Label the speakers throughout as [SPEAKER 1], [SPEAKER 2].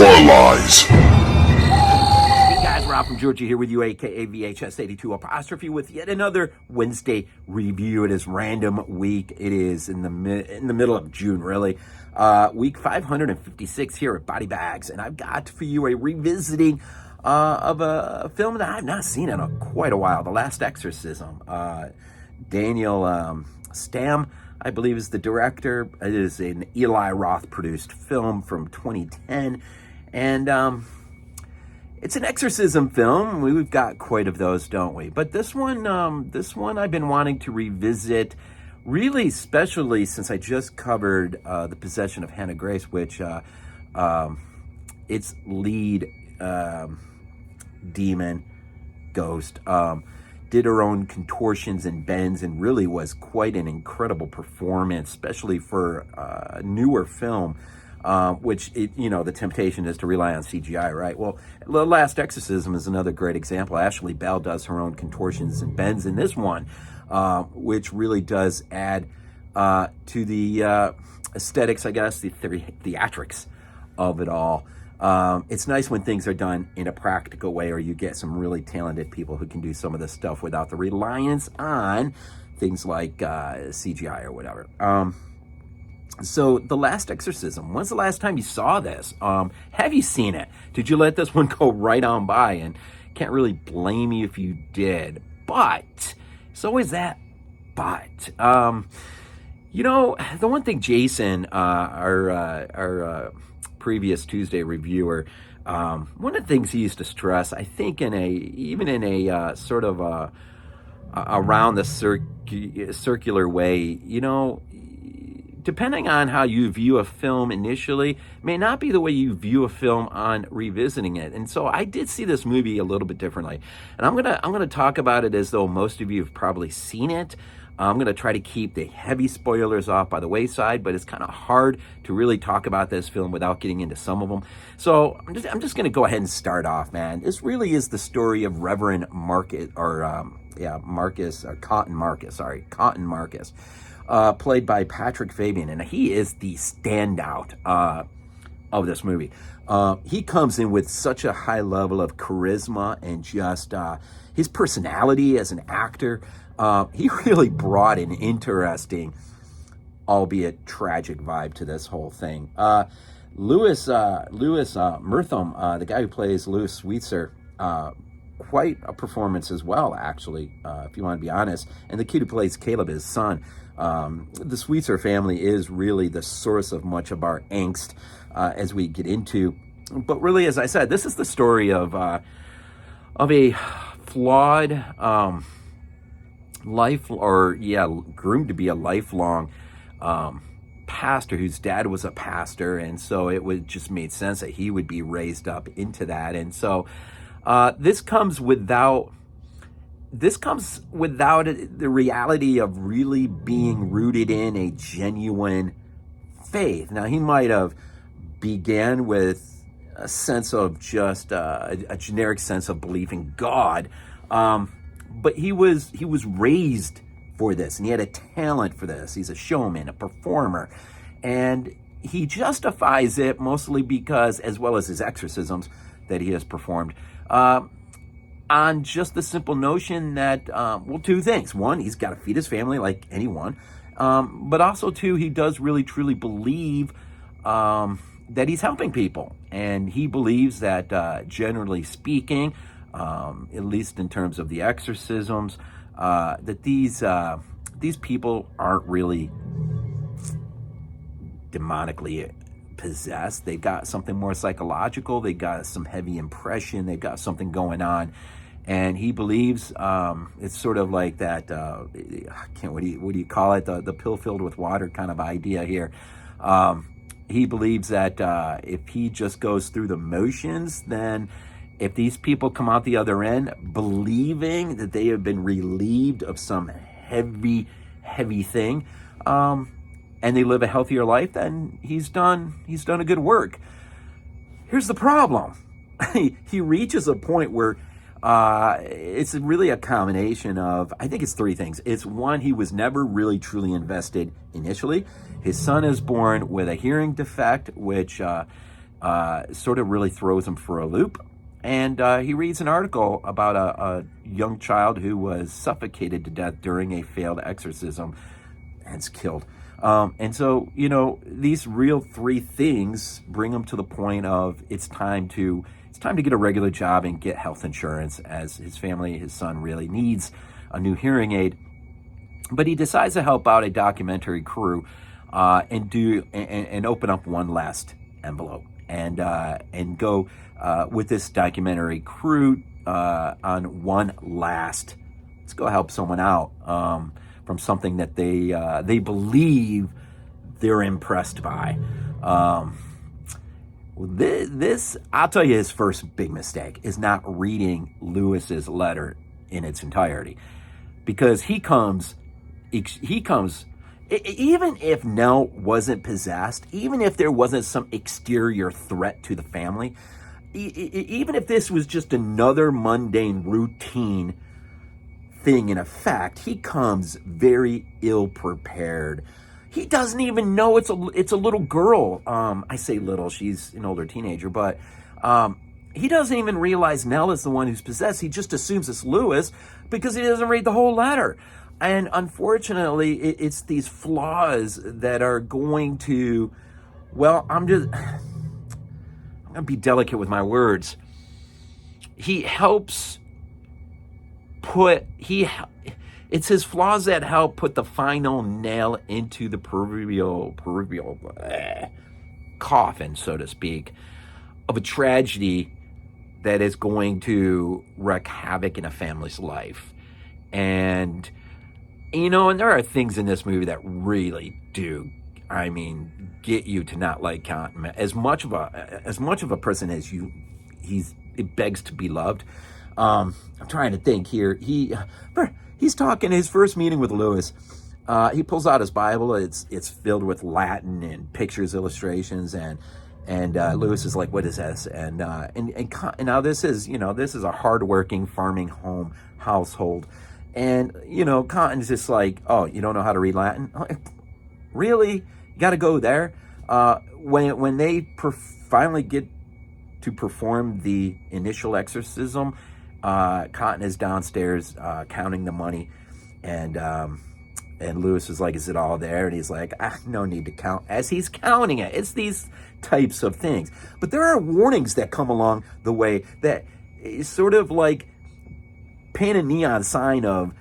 [SPEAKER 1] Horror Lies.
[SPEAKER 2] Hey guys, Rob from Georgia here with you, aka VHS82 apostrophe, with yet another Wednesday review. It is random week. It is in the middle of June, really. Week 556 here at Body Bags, and I've got for you a revisiting of a film that I've not seen in quite a while, The Last Exorcism. Daniel Stamm, I believe, is the director. It is an Eli Roth produced film from 2010, and it's an exorcism film. We've got quite of those, don't we? But this one I've been wanting to revisit, really, especially since I just covered The Possession of Hannah Grace, which its lead demon ghost did her own contortions and bends, and really was quite an incredible performance, especially for a newer film, which, the temptation is to rely on CGI, right? Well, The Last Exorcism is another great example. Ashley Bell does her own contortions and bends in this one, which really does add to the aesthetics, I guess, the theatrics of it all. It's nice when things are done in a practical way, or you get some really talented people who can do some of this stuff without the reliance on things like CGI or whatever. So The Last Exorcism, when's the last time you saw this? Have you seen it? Did you let this one go right on by? And can't really blame you if you did. But, so is that but. The one thing Jason, our previous Tuesday reviewer, one of the things he used to stress, I think even in a sort of around the circular way, depending on how you view a film initially, may not be the way you view a film on revisiting it. And so I did see this movie a little bit differently, and I'm gonna talk about it as though most of you have probably seen it. I'm going to try to keep the heavy spoilers off by the wayside, but it's kind of hard to really talk about this film without getting into some of them. So I'm just going to go ahead and start off, man. This really is the story of Reverend Cotton Marcus, played by Patrick Fabian, and he is the standout of this movie. He comes in with such a high level of charisma and just his personality as an actor. He really brought an interesting, albeit tragic, vibe to this whole thing. Louis Herthum, the guy who plays Louis Sweetser, quite a performance as well, actually, if you want to be honest. And the kid who plays Caleb, his son. The Sweetser family is really the source of much of our angst as we get into. But really, as I said, this is the story of a flawed groomed to be a lifelong pastor whose dad was a pastor, and so it just made sense that he would be raised up into that. And so this comes without the reality of really being rooted in a genuine faith. Now, he might have began with a sense of just a generic sense of belief in God, but he was raised for this, and he had a talent for this. He's a showman, a performer, and he justifies it mostly because, as well as his exorcisms that he has performed, on just the simple notion that, two things. One, he's got to feed his family like anyone, but also, two, he does really truly believe that he's helping people, and he believes that, generally speaking, at least in terms of the exorcisms, that these people aren't really demonically possessed. They've got something more psychological. They've got some heavy impression. They've got something going on, and he believes it's sort of like that. What do you call it? The pill filled with water kind of idea here. He believes that if he just goes through the motions, then if these people come out the other end believing that they have been relieved of some heavy thing, and they live a healthier life, then he's done a good work. Here's the problem. He reaches a point where it's really a combination of, I think it's three things. It's one, he was never really truly invested initially. His son is born with a hearing defect, which sort of really throws him for a loop. And he reads an article about a young child who was suffocated to death during a failed exorcism and is killed. And so, these real three things bring him to the point of it's time to get a regular job and get health insurance, as his family, his son, really needs a new hearing aid. But he decides to help out a documentary crew and open up one last envelope and go with this documentary crew on one last. Let's go help someone out from something that they believe they're impressed by. This, I'll tell you, his first big mistake is not reading Lewis's letter in its entirety, because he comes, even if Nell wasn't possessed, even if there wasn't some exterior threat to the family, even if this was just another mundane routine thing in effect, he comes very ill prepared. He doesn't even know it's a little girl. I say little, she's an older teenager, but he doesn't even realize Nell is the one who's possessed. He just assumes it's Lewis because he doesn't read the whole letter. And unfortunately, it's these flaws that are going to, well, I'm going to be delicate with my words. He helps it's his flaws that help put the final nail into the proverbial coffin, so to speak, of a tragedy that is going to wreak havoc in a family's life. And, and there are things in this movie that really do, get you to not like Cotton. As much of a person as it begs to be loved. I'm trying to think here. He's talking his first meeting with Lewis. He pulls out his Bible. It's filled with Latin and pictures, illustrations, and Lewis is like, "What is this?" And now this is a hardworking farming household, and Cotton's just like, "Oh, you don't know how to read Latin? Really? You got to go there." When they finally get to perform the initial exorcism, Cotton is downstairs counting the money, and Lewis is like, "Is it all there?" And he's like, "No need to count." As he's counting it, it's these types of things. But there are warnings that come along the way that is sort of like paint a neon sign of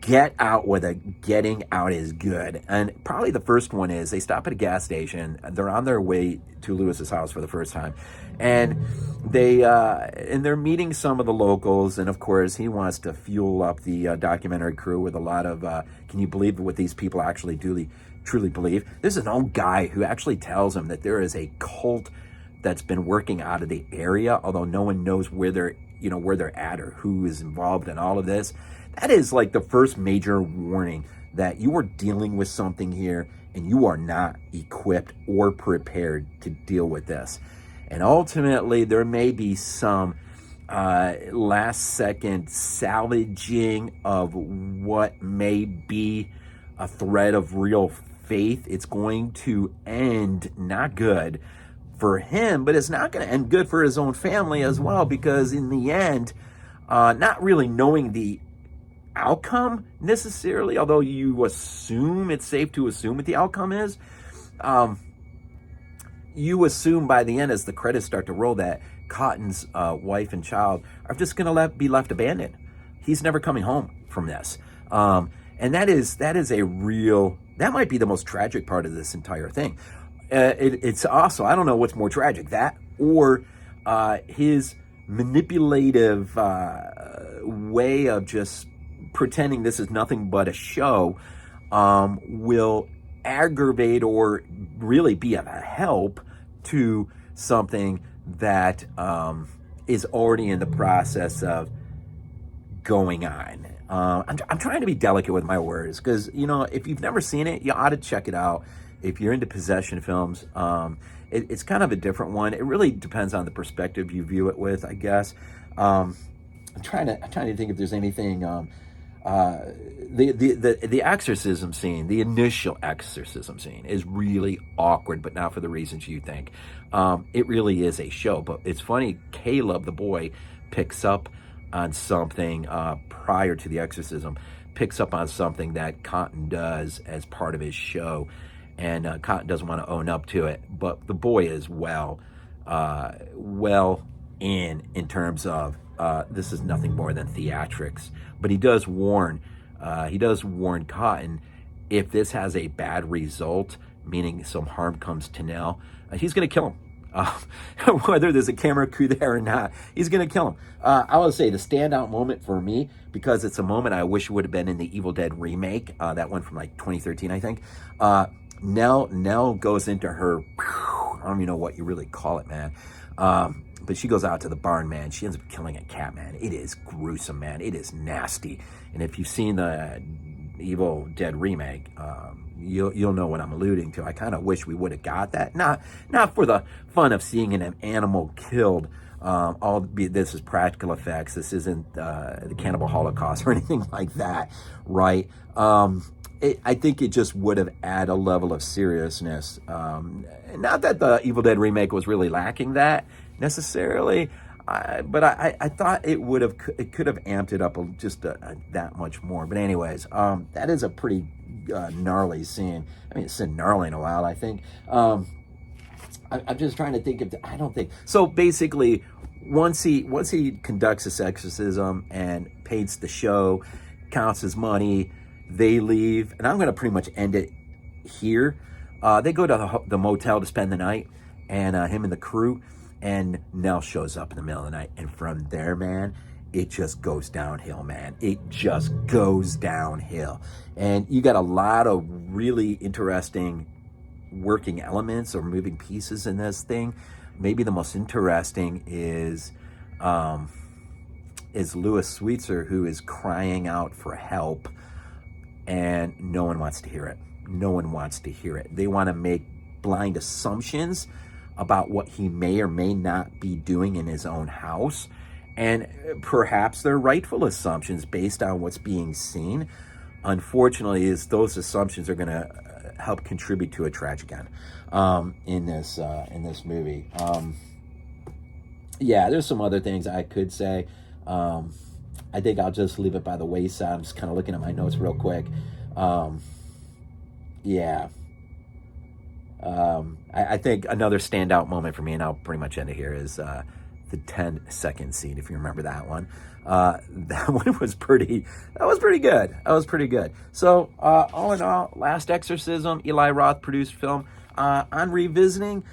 [SPEAKER 2] get out with it. Getting out is good. And probably the first one is they stop at a gas station. They're on their way to Lewis's house for the first time, and they're meeting some of the locals. And of course, he wants to fuel up the documentary crew with a lot of can you believe what these people actually truly believe? There's an old guy who actually tells him that there is a cult that's been working out of the area, although no one knows where they're at or who is involved in all of this. That is like the first major warning that you are dealing with something here and you are not equipped or prepared to deal with this. And ultimately, there may be some last-second salvaging of what may be a thread of real faith. It's going to end not good for him, but it's not going to end good for his own family as well, because in the end, not really knowing the outcome necessarily, although you assume it's safe to assume what the outcome is, you assume by the end, as the credits start to roll, that Cotton's wife and child are just going to be left abandoned. He's never coming home from this, and that is that might be the most tragic part of this entire thing. It's also, I don't know what's more tragic, that or his manipulative way of just pretending this is nothing but a show will aggravate or really be a help to something that is already in the process of going on. I'm trying to be delicate with my words because, if you've never seen it, you ought to check it out. If you're into possession films, it's kind of a different one. It really depends on the perspective you view it with, I guess. I'm trying to think if there's anything. The exorcism scene, the initial exorcism scene, is really awkward, but not for the reasons you think. It really is a show. But it's funny, Caleb, the boy, picks up on something prior to the exorcism, picks up on something that Cotton does as part of his show, and Cotton doesn't want to own up to it, but the boy is well in terms of this is nothing more than theatrics. But he does warn Cotton, if this has a bad result, meaning some harm comes to Nell, he's going to kill him. Whether there's a camera crew there or not, he's going to kill him. I would say the standout moment for me, because it's a moment I wish would have been in the Evil Dead remake, that one from like 2013, I think. Nell goes into her, I don't even know what you really call it, man. But she goes out to the barn, man. She ends up killing a cat, man. It is gruesome, man. It is nasty. And if you've seen the Evil Dead remake, you'll know what I'm alluding to. I kind of wish we would have got that. Not for the fun of seeing an animal killed. This is practical effects. This isn't the Cannibal Holocaust or anything like that, right? I think it just would have added a level of seriousness. Not that the Evil Dead remake was really lacking that necessarily, but I thought it could have amped it up just that much more. But anyways, that is a pretty gnarly scene. I mean, it's been gnarly in a while, I think. I'm just trying to think of. I don't think so. Basically, once he conducts this exorcism and paints the show, counts his money, they leave, and I'm going to pretty much end it here. They go to the motel to spend the night, and him and the crew, and Nell shows up in the middle of the night, and from there, man, it just goes downhill, man. It just goes downhill, and you got a lot of really interesting working elements or moving pieces in this thing. Maybe the most interesting is Louis Sweetser, who is crying out for help, and no one wants to hear it. No one wants to hear it. They want to make blind assumptions about what he may or may not be doing in his own house, and perhaps they're rightful assumptions based on what's being seen. Unfortunately, those assumptions are going to help contribute to a tragic end in this movie. Yeah, there's some other things I could say. I think I'll just leave it by the wayside. I'm just kind of looking at my notes real quick. I think another standout moment for me, and I'll pretty much end it here, is the 10-second scene, if you remember that one. That one was pretty good. So, all in all, Last Exorcism, Eli Roth produced film. On revisiting,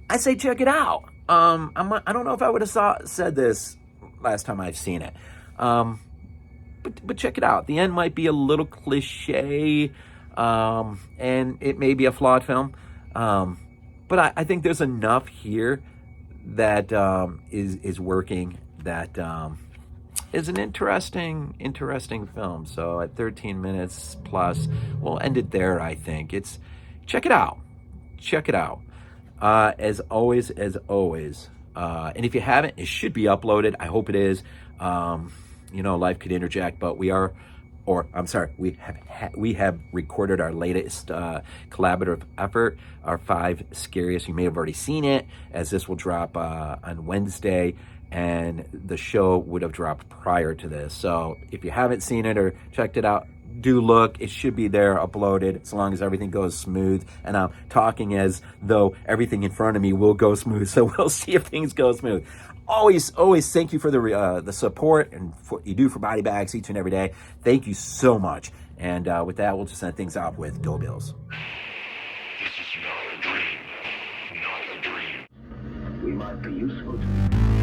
[SPEAKER 2] I say check it out. I don't know if I would have said this last time I've seen it. But check it out. The end might be a little cliche, and it may be a flawed film. But I think there's enough here that is working, that is an interesting film. So at 13 minutes plus, we'll end it there, I think. Check it out. As always, and if you haven't, it should be uploaded. I hope it is. Life could interject, but we have recorded our latest collaborative effort, our 5 scariest. You may have already seen it, as this will drop on Wednesday, and the show would have dropped prior to this. So if you haven't seen it or checked it out, do look. It should be there uploaded, as long as everything goes smooth. And I'm talking as though everything in front of me will go smooth, so we'll see if things go smooth. Always thank you for the support and what you do for Body Bags each and every day. Thank you so much. And with that, we'll just end things off with Dough Bills.
[SPEAKER 1] This is not a dream. Not a dream. We might be useful to you.